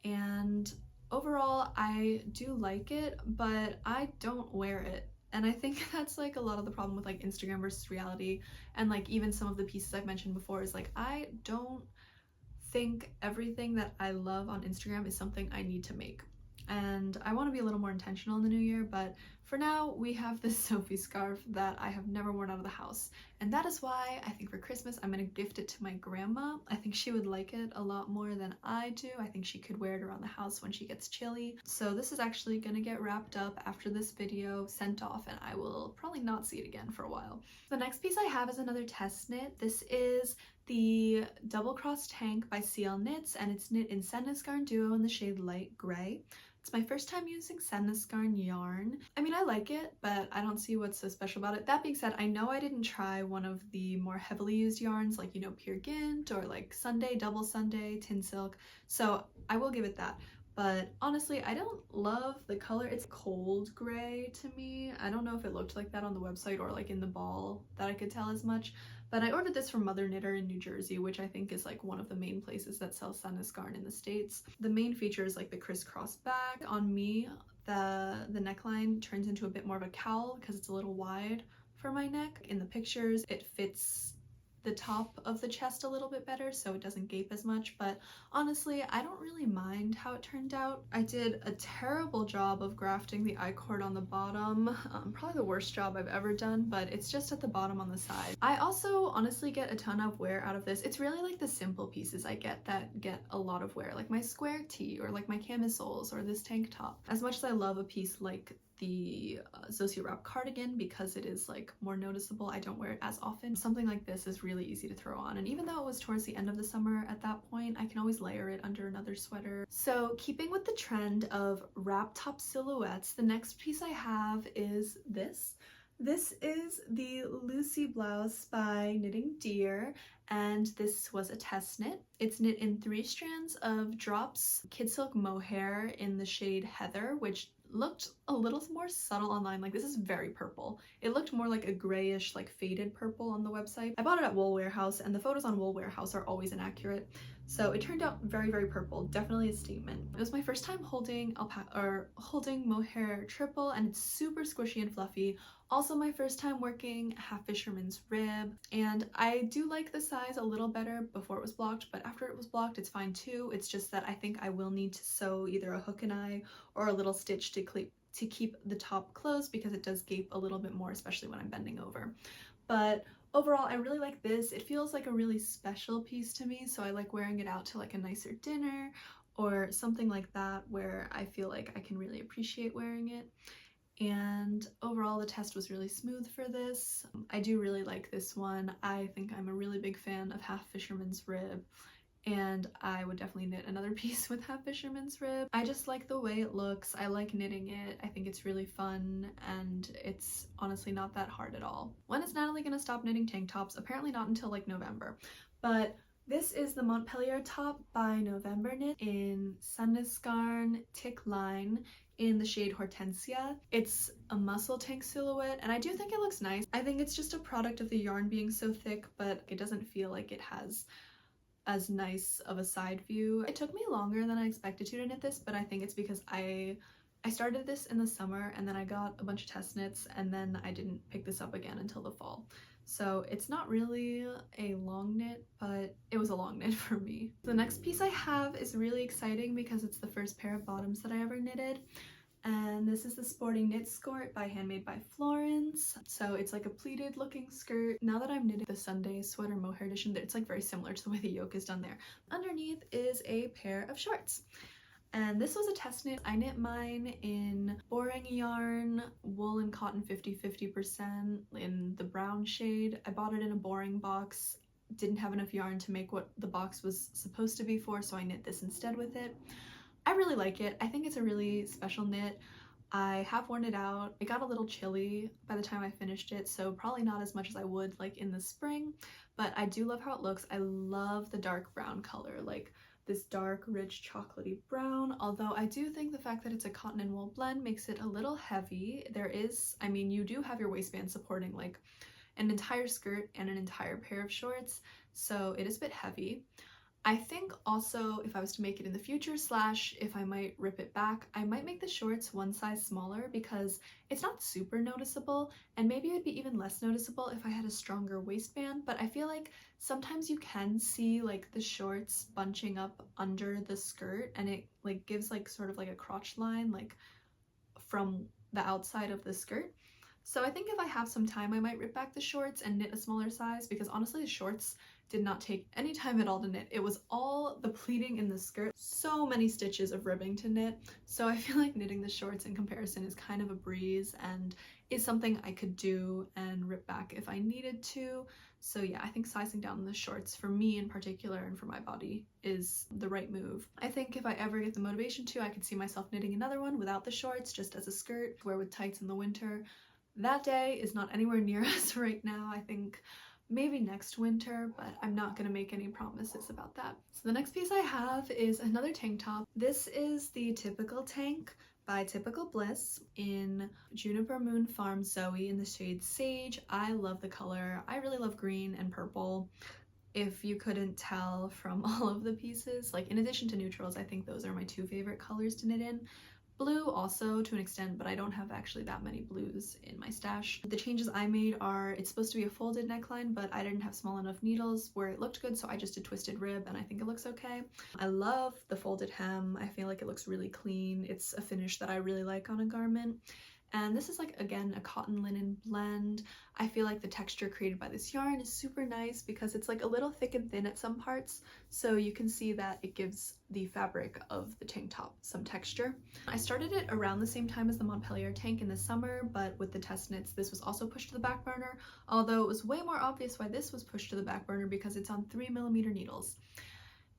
And overall, I do like it, but I don't wear it. And I think that's like a lot of the problem with like Instagram versus reality, and like even some of the pieces I've mentioned before is like I don't think everything that I love on Instagram is something I need to make. And I want to be a little more intentional in the new year, but for now we have this Sophie scarf that I have never worn out of the house, and that is why I think for Christmas I'm going to gift it to my grandma. I think she would like it a lot more than I do. I think she could wear it around the house when she gets chilly. So this is actually going to get wrapped up after this video, sent off, and I will probably not see it again for a while. The next piece I have is another test knit. This is the Double Cross Tank by CL Knits, and it's knit in Sandnesgarn Duo in the shade Light Gray. It's my first time using Sandnesgarn yarn. I mean, I like it, but I don't see what's so special about it. That being said, I know I didn't try one of the more heavily used yarns like, you know, Peer Gynt or like Sunday, Double Sunday, Tin Silk, so I will give it that. But honestly, I don't love the color. It's cold gray to me. I don't know if it looked like that on the website or like in the ball that I could tell as much. But I ordered this from Mother Knitter in New Jersey, which I think is like one of the main places that sells Sandnesgarn in the States. The main feature is like the crisscross back. On me, the neckline turns into a bit more of a cowl because it's a little wide for my neck. In the pictures, it fits the top of the chest a little bit better so it doesn't gape as much, but honestly I don't really mind how it turned out. I did a terrible job of grafting the I-cord on the bottom, probably the worst job I've ever done, but it's just at the bottom on the side. I also honestly get a ton of wear out of this. It's really like the simple pieces I get that get a lot of wear, like my square tee or like my camisoles or this tank top. As much as I love a piece like the Zosia wrap cardigan because it is like more noticeable, I don't wear it as often. Something like this is really easy to throw on, and even though it was towards the end of the summer at that point, I can always layer it under another sweater. So keeping with the trend of wrap top silhouettes, the next piece I have is this. This is the Lucy blouse by Knitting Deer, and this was a test knit. It's knit in 3 strands of drops kid silk mohair in the shade Heather, which looked a little more subtle online. Like this is very purple. It looked more like a grayish, like faded purple on the website. I bought it at Wool Warehouse, and the photos on Wool Warehouse are always inaccurate. So it turned out very, very purple. Definitely a statement. It was my first time holding mohair triple, and it's super squishy and fluffy. Also my first time working half fisherman's rib, and I do like the size a little better before it was blocked, but after it was blocked it's fine too. It's just that I think I will need to sew either a hook and eye or a little stitch to keep the top closed because it does gape a little bit more, especially when I'm bending over. But overall, I really like this. It feels like a really special piece to me, so I like wearing it out to like a nicer dinner or something like that where I feel like I can really appreciate wearing it. And overall the test was really smooth for this. I do really like this one. I think I'm a really big fan of half fisherman's rib, and I would definitely knit another piece with half fisherman's rib. I just like the way it looks. I like knitting it. I think it's really fun, and it's honestly not that hard at all. When is Natalie gonna stop knitting tank tops? Apparently not until like November, but this is the Montpellier top by November Knit in Sandnesgarn Tick Line in the shade Hortensia. It's a muscle tank silhouette, and I do think it looks nice. I think it's just a product of the yarn being so thick, but it doesn't feel like it has as nice of a side view. It took me longer than I expected to knit this, but I think it's because I started this in the summer and then I got a bunch of test knits, and then I didn't pick this up again until the fall. So it's not really a long knit, but it was a long knit for me. The next piece I have is really exciting because it's the first pair of bottoms that I ever knitted. And this is the Sporty Knit Skort by Handmade by Florence. So it's like a pleated looking skirt. Now that I'm knitting the Sunday sweater mohair edition, it's like very similar to the way the yoke is done there. Underneath is a pair of shorts. And this was a test knit. I knit mine in boring yarn, wool and cotton 50-50% in the brown shade. I bought it in a boring box, didn't have enough yarn to make what the box was supposed to be for, so I knit this instead with it. I really like it. I think it's a really special knit. I have worn it out. It got a little chilly by the time I finished it, so probably not as much as I would like in the spring, but I do love how it looks. I love the dark brown color, like this dark, rich, chocolatey brown, although I do think the fact that it's a cotton and wool blend makes it a little heavy. There is, I mean, you do have your waistband supporting like an entire skirt and an entire pair of shorts, so it is a bit heavy. I think also if I was to make it in the future, slash if I might rip it back, I might make the shorts one size smaller because it's not super noticeable, and maybe it would be even less noticeable if I had a stronger waistband, but I feel like sometimes you can see like the shorts bunching up under the skirt, and it like gives like sort of like a crotch line like from the outside of the skirt. So I think if I have some time I might rip back the shorts and knit a smaller size, because honestly the shorts did not take any time at all to knit. It was all the pleating in the skirt, so many stitches of ribbing to knit, so I feel like knitting the shorts in comparison is kind of a breeze and is something I could do and rip back if I needed to. So yeah, I think sizing down the shorts for me in particular and for my body is the right move. I think if I ever get the motivation to, I could see myself knitting another one without the shorts, just as a skirt to wear with tights in the winter. That day is not anywhere near us right now. I think maybe next winter, but I'm not gonna make any promises about that. So the next piece I have is another tank top. This is the Typical Tank by Typical Bliss in Juniper Moon Farm Zoe in the shade Sage. I love the color. I really love green and purple. If you couldn't tell from all of the pieces, like in addition to neutrals, I think those are my two favorite colors to knit in. Blue also to an extent, but I don't have actually that many blues in my stash. The changes I made are, it's supposed to be a folded neckline, but I didn't have small enough needles where it looked good, so I just did twisted rib and I think it looks okay. I love the folded hem. I feel like it looks really clean. It's a finish that I really like on a garment. And this is like, again, a cotton linen blend. I feel like the texture created by this yarn is super nice because it's like a little thick and thin at some parts, so you can see that it gives the fabric of the tank top some texture. I started it around the same time as the Montpellier tank in the summer, but with the test knits this was also pushed to the back burner, although it was way more obvious why this was pushed to the back burner because it's on 3mm needles.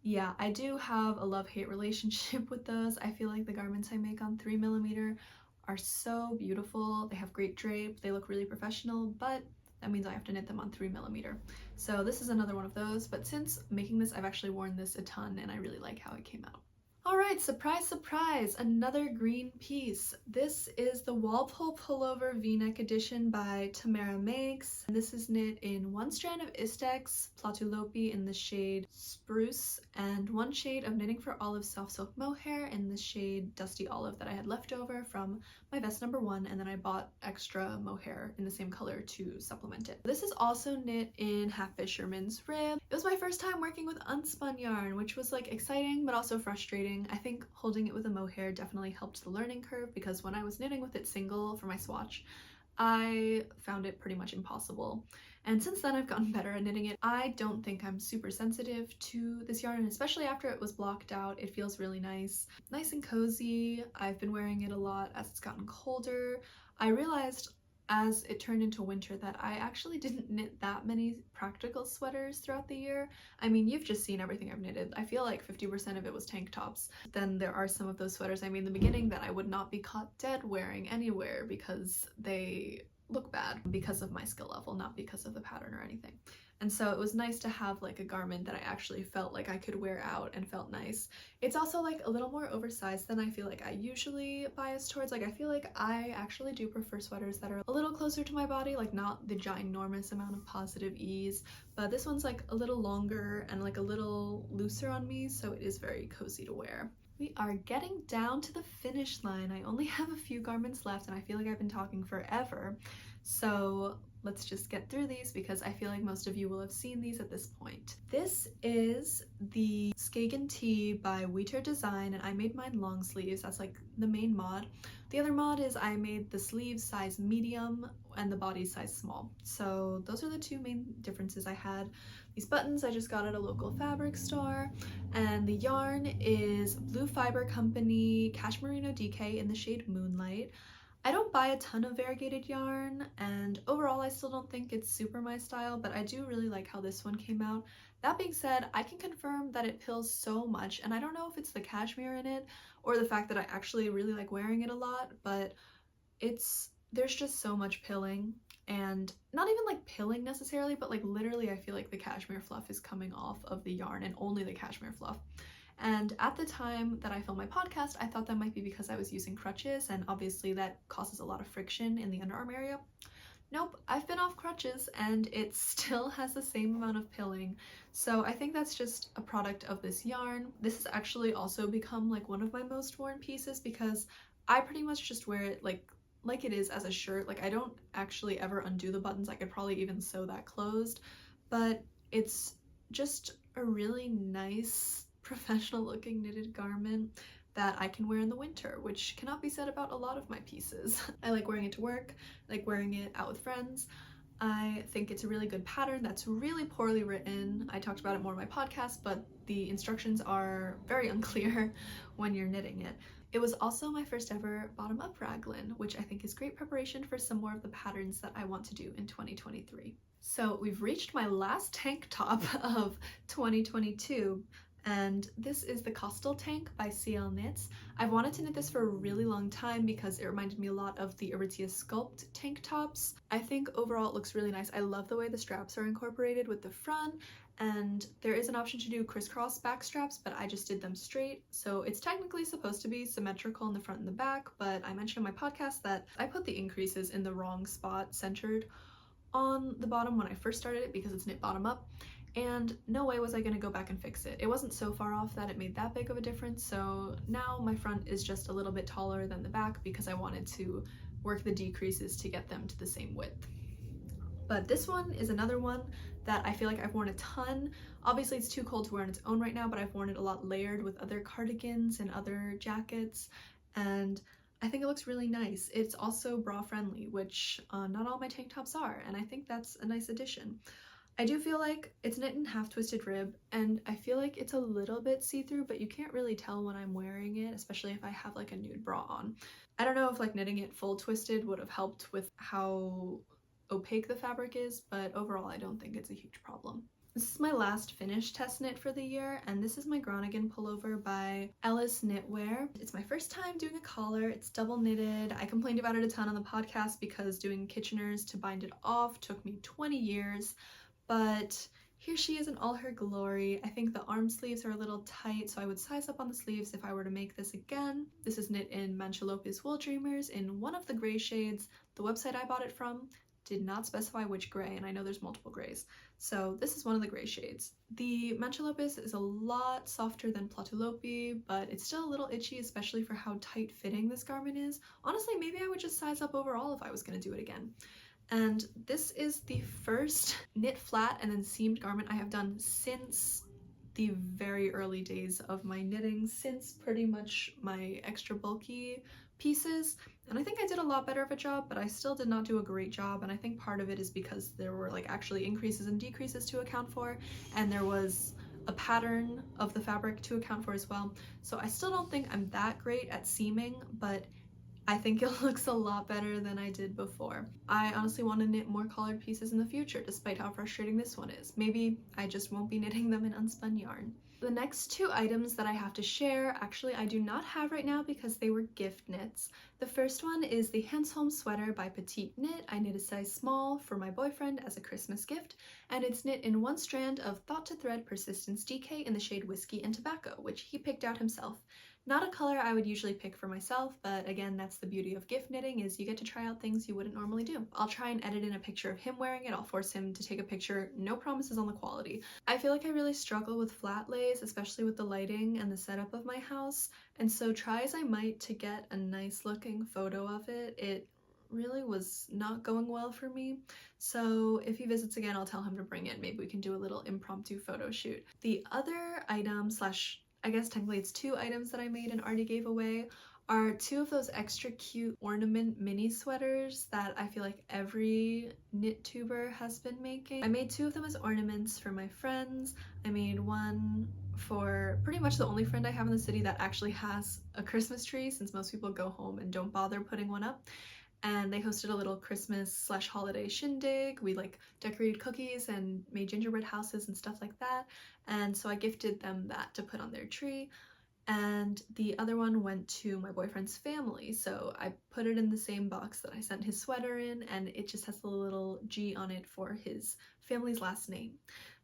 Yeah, I do have a love-hate relationship with those. I feel like the garments I make on 3mm are so beautiful. They have great drape, they look really professional, but that means I have to knit them on 3mm. So this is another one of those, but since making this I've actually worn this a ton and I really like how it came out. Alright, surprise surprise, another green piece. This is the Walpole Pullover V-neck edition by Tamara Makes. This is knit in one strand of Istex Platulopi in the shade Spruce and one shade of Knitting for Olive Soft Silk Mohair in the shade Dusty Olive that I had left over from my vest number 1, and then I bought extra mohair in the same color to supplement it. This is also knit in half fisherman's rib. It was my first time working with unspun yarn, which was like exciting but also frustrating. I think holding it with a mohair definitely helped the learning curve because when I was knitting with it single for my swatch, I found it pretty much impossible. And since then I've gotten better at knitting it. I don't think I'm super sensitive to this yarn, and especially after it was blocked out, it feels really nice. Nice and cozy. I've been wearing it a lot as it's gotten colder. I realized as it turned into winter that I actually didn't knit that many practical sweaters throughout the year. I mean, you've just seen everything I've knitted. I feel like 50% of it was tank tops. Then there are some of those sweaters I made in the beginning that I would not be caught dead wearing anywhere because they look bad because of my skill level, not because of the pattern or anything. And so it was nice to have like a garment that I actually felt like I could wear out and felt nice. It's also like a little more oversized than I feel like I usually bias towards. Like I feel like I actually do prefer sweaters that are a little closer to my body, like not the ginormous amount of positive ease, but this one's like a little longer and like a little looser on me, so it is very cozy to wear. We are getting down to the finish line. I only have a few garments left and I feel like I've been talking forever. So let's just get through these because I feel like most of you will have seen these at this point. This is the Skagen Tee by Wheater Design, and I made mine long sleeves. That's like the main mod. The other mod is I made the sleeves size medium and the body size small. So those are the two main differences I had. These buttons I just got at a local fabric store, and the yarn is Blue Fiber Company Cashmerino DK in the shade Moonlight. I don't buy a ton of variegated yarn, and overall I still don't think it's super my style, but I do really like how this one came out. That being said, I can confirm that it pills so much, and I don't know if it's the cashmere in it or the fact that I actually really like wearing it a lot, but there's just so much pilling, and not even like pilling necessarily, but like literally I feel like the cashmere fluff is coming off of the yarn, and only the cashmere fluff. And at the time that I filmed my podcast, I thought that might be because I was using crutches, and obviously that causes a lot of friction in the underarm area. Nope, I've been off crutches and it still has the same amount of pilling. So I think that's just a product of this yarn. This has actually also become like one of my most worn pieces because I pretty much just wear it like it is as a shirt. Like I don't actually ever undo the buttons. I could probably even sew that closed, but it's just a really nice professional looking knitted garment that I can wear in the winter, which cannot be said about a lot of my pieces. I like wearing it to work, I like wearing it out with friends. I think it's a really good pattern that's really poorly written. I talked about it more in my podcast, but the instructions are very unclear when you're knitting it. It was also my first ever bottom-up raglan, which I think is great preparation for some more of the patterns that I want to do in 2023. So we've reached my last tank top of 2022, and this is the Costal Tank by CL Knits. I've wanted to knit this for a really long time because it reminded me a lot of the Aritzia Sculpt tank tops. I think overall it looks really nice. I love the way the straps are incorporated with the front, and there is an option to do crisscross back straps, but I just did them straight. So it's technically supposed to be symmetrical in the front and the back, but I mentioned in my podcast that I put the increases in the wrong spot centered on the bottom when I first started it because it's knit bottom up. And no way was I gonna go back and fix it. It wasn't so far off that it made that big of a difference, so now my front is just a little bit taller than the back because I wanted to work the decreases to get them to the same width. But this one is another one that I feel like I've worn a ton. Obviously it's too cold to wear on its own right now, but I've worn it a lot layered with other cardigans and other jackets, and I think it looks really nice. It's also bra friendly, which not all my tank tops are, and I think that's a nice addition. I do feel like it's knit in half twisted rib, and I feel like it's a little bit see-through, but you can't really tell when I'm wearing it, especially if I have like a nude bra on. I don't know if like knitting it full twisted would have helped with how opaque the fabric is, but overall I don't think it's a huge problem. This is my last finished test knit for the year, and this is my Groningen Pullover by Ellis Knitwear. It's my first time doing a collar. It's double knitted. I complained about it a ton on the podcast because doing Kitchener's to bind it off took me 20 years. But here she is in all her glory. I think the arm sleeves are a little tight, so I would size up on the sleeves if I were to make this again. This is knit in Manchilopis Wool Dreamers in one of the gray shades. The website I bought it from did not specify which gray, and I know there's multiple grays. So this is one of the gray shades. The Manchilopis is a lot softer than Platulopi, but it's still a little itchy, especially for how tight fitting this garment is. Honestly, maybe I would just size up overall if I was going to do it again. And this is the first knit flat and then seamed garment I have done since the very early days of my knitting, since pretty much my extra bulky pieces. And I think I did a lot better of a job, but I still did not do a great job, and I think part of it is because there were like actually increases and decreases to account for, and there was a pattern of the fabric to account for as well. So I still don't think I'm that great at seaming, but I think it looks a lot better than I did before. I honestly want to knit more collared pieces in the future, despite how frustrating this one is. Maybe I just won't be knitting them in unspun yarn. The next two items that I have to share, actually I do not have right now because they were gift knits. The first one is the Hanstholm Sweater by Petite Knit. I knit a size small for my boyfriend as a Christmas gift, and it's knit in one strand of Thought to Thread Persistence DK in the shade Whiskey and Tobacco, which he picked out himself. Not a color I would usually pick for myself, but again, that's the beauty of gift knitting, is you get to try out things you wouldn't normally do. I'll try and edit in a picture of him wearing it. I'll force him to take a picture. No promises on the quality. I feel like I really struggle with flat lays, especially with the lighting and the setup of my house, and so try as I might to get a nice looking photo of it, it really was not going well for me. So if he visits again, I'll tell him to bring it. Maybe we can do a little impromptu photo shoot. The other item slash I guess technically it's two items that I made and already gave away are two of those extra cute ornament mini sweaters that I feel like every knit tuber has been making. I made two of them as ornaments for my friends. I made one for pretty much the only friend I have in the city that actually has a Christmas tree, since most people go home and don't bother putting one up. And they hosted a little Christmas slash holiday shindig. We like decorated cookies and made gingerbread houses and stuff like that. And so I gifted them that to put on their tree. And the other one went to my boyfriend's family. So I put it in the same box that I sent his sweater in, and it just has the little G on it for his family's last name.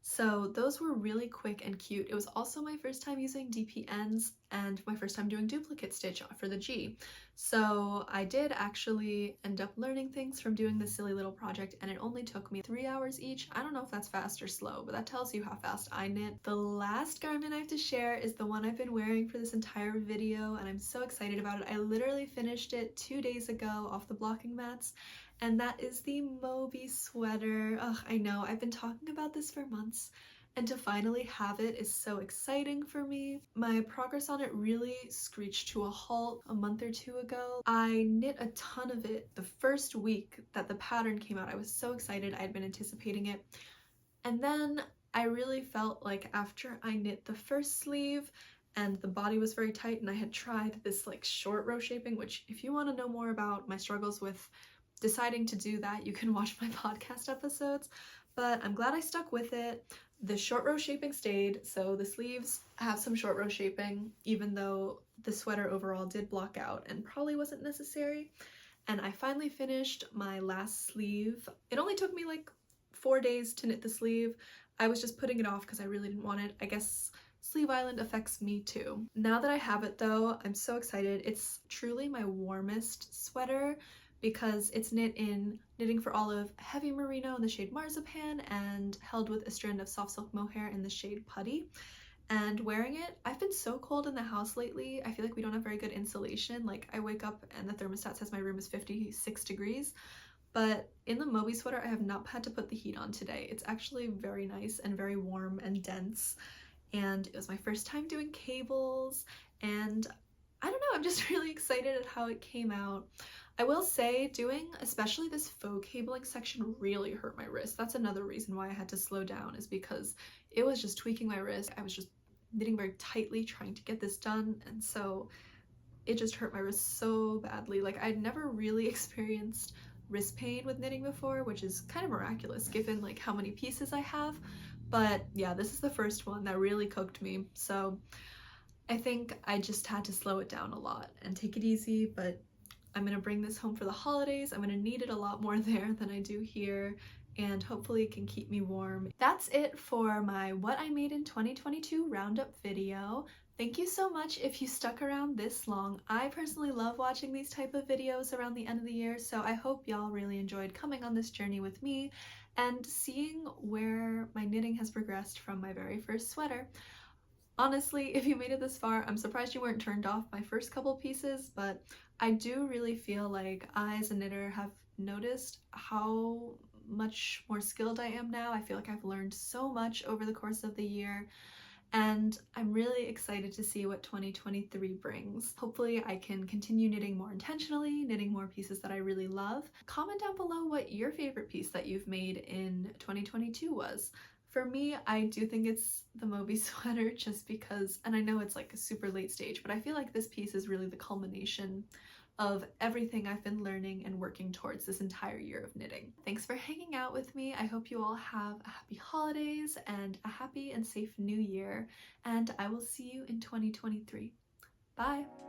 So those were really quick and cute. It was also my first time using DPNs and my first time doing duplicate stitch for the G. So I did actually end up learning things from doing this silly little project, and it only took me 3 hours each. I don't know if that's fast or slow, but that tells you how fast I knit. The last garment I have to share is the one I've been wearing for this entire video, and I'm so excited about it. I literally finished it 2 days ago off the blocking mats, and that is the Moby Sweater. Ugh, I know, I've been talking about this for months, and to finally have it is so exciting for me. My progress on it really screeched to a halt a month or two ago. I knit a ton of it the first week that the pattern came out. I was so excited. I had been anticipating it. And then I really felt like after I knit the first sleeve and the body was very tight, and I had tried this like short row shaping, which if you want to know more about my struggles with deciding to do that, you can watch my podcast episodes, but I'm glad I stuck with it. The short row shaping stayed, so the sleeves have some short row shaping, even though the sweater overall did block out and probably wasn't necessary. And I finally finished my last sleeve. It only took me like 4 days to knit the sleeve. I was just putting it off because I really didn't want it. I guess Sleeve Island affects me too. Now that I have it though, I'm so excited. It's truly my warmest sweater because it's knit in Knitting for Olive Heavy Merino in the shade Marzipan and held with a strand of soft silk mohair in the shade Putty. And wearing it, I've been so cold in the house lately. I feel like we don't have very good insulation. Like I wake up and the thermostat says my room is 56 degrees. But in the Moby sweater, I have not had to put the heat on today. It's actually very nice and very warm and dense. And it was my first time doing cables, and I don't know, I'm just really excited at how it came out. I will say doing especially this faux cabling section really hurt my wrist. That's another reason why I had to slow down, is because it was just tweaking my wrist. I was just knitting very tightly trying to get this done, and so it just hurt my wrist so badly. Like I'd never really experienced wrist pain with knitting before, which is kind of miraculous given like how many pieces I have. But yeah, this is the first one that really cooked me. So I think I just had to slow it down a lot and take it easy, but I'm gonna bring this home for the holidays. I'm gonna need it a lot more there than I do here, and hopefully it can keep me warm. That's it for my What I Made in 2022 roundup video. Thank you so much if you stuck around this long. I personally love watching these type of videos around the end of the year, so I hope y'all really enjoyed coming on this journey with me and seeing where my knitting has progressed from my very first sweater. Honestly, if you made it this far, I'm surprised you weren't turned off my first couple pieces, but I do really feel like I as a knitter have noticed how much more skilled I am now. I feel like I've learned so much over the course of the year, and I'm really excited to see what 2023 brings. Hopefully I can continue knitting more intentionally, knitting more pieces that I really love. Comment down below what your favorite piece that you've made in 2022 was. For me, I do think it's the Moby Sweater, just because, and I know it's like a super late stage, but I feel like this piece is really the culmination of everything I've been learning and working towards this entire year of knitting. Thanks for hanging out with me. I hope you all have a happy holidays and a happy and safe new year, and I will see you in 2023. Bye!